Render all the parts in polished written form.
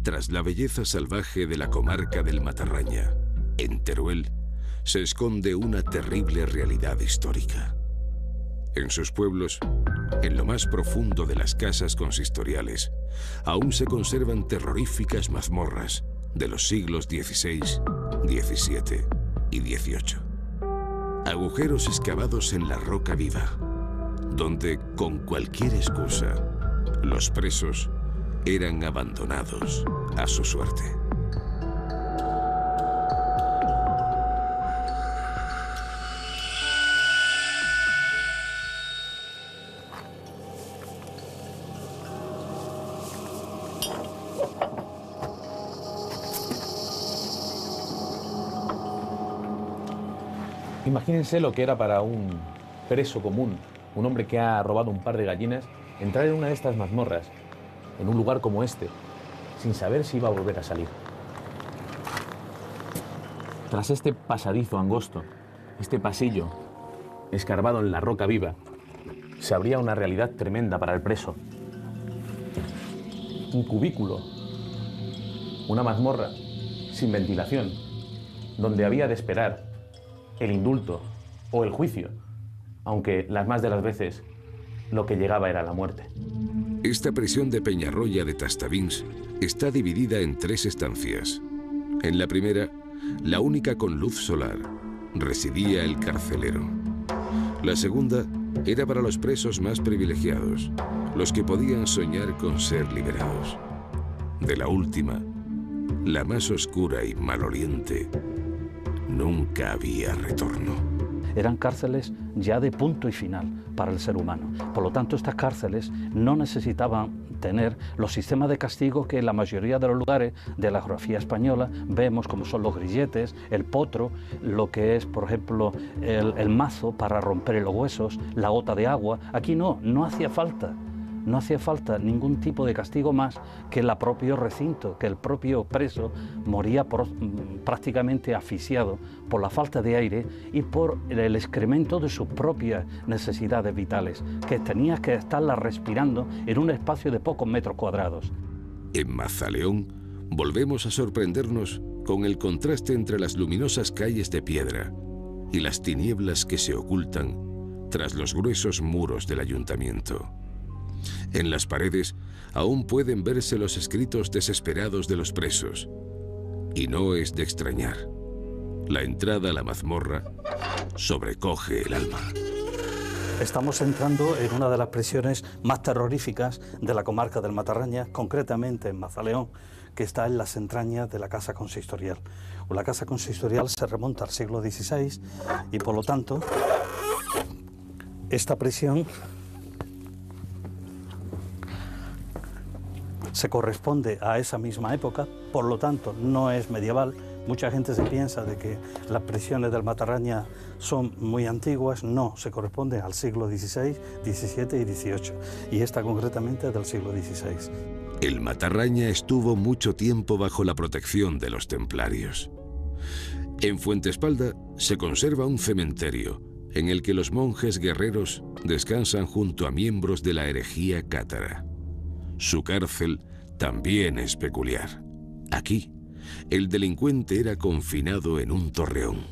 Tras la belleza salvaje de la comarca del Matarraña, en Teruel, se esconde una terrible realidad histórica. En sus pueblos, en lo más profundo de las casas consistoriales, aún se conservan terroríficas mazmorras de los siglos XVI, XVII y XVIII. Agujeros excavados en la roca viva, donde, con cualquier excusa, los presos eran abandonados a su suerte. Imagínense lo que era para un preso común, un hombre que ha robado un par de gallinas, entrar en una de estas mazmorras, en un lugar como este, sin saber si iba a volver a salir. Tras este pasadizo angosto, este pasillo escarbado en la roca viva, se abría una realidad tremenda para el preso. Un cubículo, una mazmorra sin ventilación, donde había de esperar el indulto o el juicio, aunque las más de las veces lo que llegaba era la muerte. Esta prisión de Peñarroya de Tastavins está dividida en 3 estancias. En la primera, la única con luz solar, residía el carcelero. La segunda era para los presos más privilegiados, los que podían soñar con ser liberados. De la última, la más oscura y maloliente, nunca había retorno. Eran cárceles ya de punto y final para el ser humano. Por lo tanto, estas cárceles no necesitaban tener los sistemas de castigo que en la mayoría de los lugares de la geografía española vemos, como son los grilletes, el potro, lo que es, por ejemplo, el mazo para romper los huesos, la gota de agua. Aquí no hacía falta. No hacía falta ningún tipo de castigo más que el propio recinto, que el propio preso moría prácticamente asfixiado por la falta de aire y por el excremento de sus propias necesidades vitales, que tenía que estarlas respirando en un espacio de pocos metros cuadrados. En Mazaleón volvemos a sorprendernos con el contraste entre las luminosas calles de piedra y las tinieblas que se ocultan tras los gruesos muros del ayuntamiento. En las paredes aún pueden verse los escritos desesperados de los presos. Y no es de extrañar. La entrada a la mazmorra sobrecoge el alma. Estamos entrando en una de las prisiones más terroríficas de la comarca del Matarraña, concretamente en Mazaleón, que está en las entrañas de la Casa Consistorial. La Casa Consistorial se remonta al siglo XVI y, por lo tanto, esta prisión se corresponde a esa misma época, por lo tanto no es medieval. Mucha gente se piensa de que las prisiones del Matarraña son muy antiguas. No, se corresponde al siglo XVI, XVII y XVIII, y esta concretamente del siglo XVI. El Matarraña estuvo mucho tiempo bajo la protección de los templarios. En Fuentespalda se conserva un cementerio en el que los monjes guerreros descansan junto a miembros de la herejía cátara. Su cárcel también es peculiar. Aquí, el delincuente era confinado en un torreón.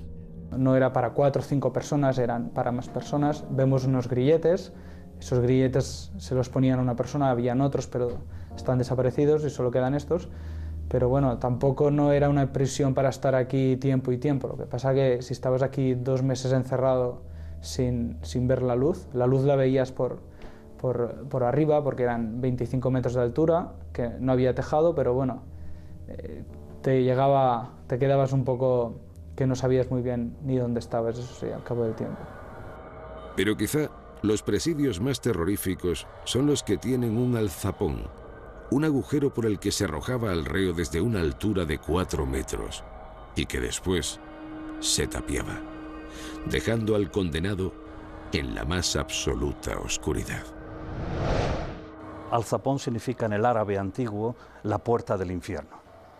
No era para 4 o 5 personas, eran para más personas. Vemos unos grilletes, esos grilletes se los ponían a una persona, habían otros, pero están desaparecidos y solo quedan estos. Pero bueno, tampoco no era una prisión para estar aquí tiempo y tiempo. Lo que pasa que si estabas aquí 2 meses encerrado sin ver la luz la veías por arriba, porque eran 25 metros de altura, que no había tejado, pero bueno, te quedabas un poco que no sabías muy bien ni dónde estabas, eso sí, al cabo del tiempo. Pero quizá los presidios más terroríficos son los que tienen un alzapón, un agujero por el que se arrojaba al reo desde una altura de 4 metros y que después se tapiaba, dejando al condenado en la más absoluta oscuridad. Alzapón significa en el árabe antiguo la puerta del infierno,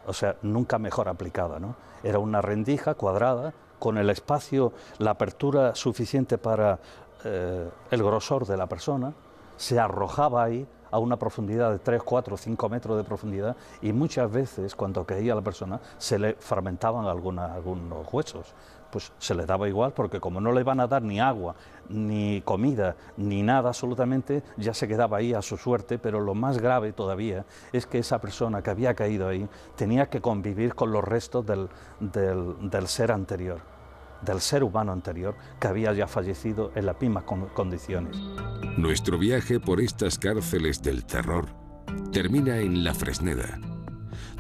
o sea, nunca mejor aplicada, ¿no? Era una rendija cuadrada con el espacio, la apertura suficiente para el grosor de la persona, se arrojaba ahí a una profundidad de 3, 4, 5 metros de profundidad, y muchas veces cuando caía la persona se le fragmentaban algunos huesos. Pues se le daba igual, porque como no le iban a dar ni agua, ni comida, ni nada absolutamente, ya se quedaba ahí a su suerte. Pero lo más grave todavía es que esa persona que había caído ahí tenía que convivir con los restos del ser anterior, del ser humano anterior, que había ya fallecido en las mismas condiciones. Nuestro viaje por estas cárceles del terror termina en La Fresneda,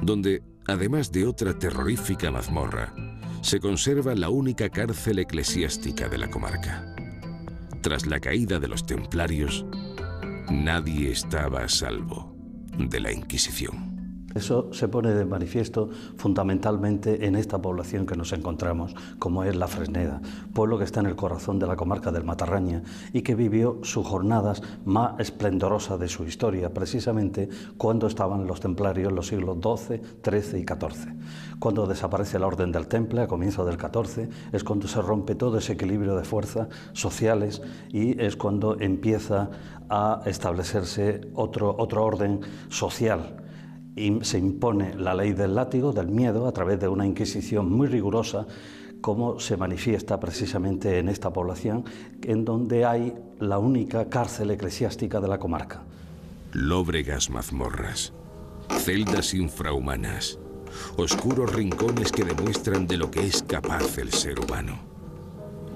donde, además de otra terrorífica mazmorra, se conserva la única cárcel eclesiástica de la comarca. Tras la caída de los templarios, nadie estaba a salvo de la Inquisición. Eso se pone de manifiesto fundamentalmente en esta población que nos encontramos, como es La Fresneda, pueblo que está en el corazón de la comarca del Matarraña y que vivió sus jornadas más esplendorosas de su historia, precisamente cuando estaban los templarios en los siglos XII, XIII y XIV. Cuando desaparece la Orden del Temple a comienzos del XIV, es cuando se rompe todo ese equilibrio de fuerzas sociales y es cuando empieza a establecerse otro orden social. Y se impone la ley del látigo, del miedo, a través de una inquisición muy rigurosa, como se manifiesta precisamente en esta población, en donde hay la única cárcel eclesiástica de la comarca. Lóbregas mazmorras, celdas infrahumanas, oscuros rincones que demuestran de lo que es capaz el ser humano.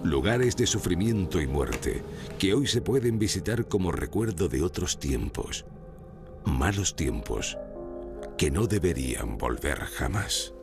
Lugares de sufrimiento y muerte que hoy se pueden visitar como recuerdo de otros tiempos, malos tiempos, que no deberían volver jamás.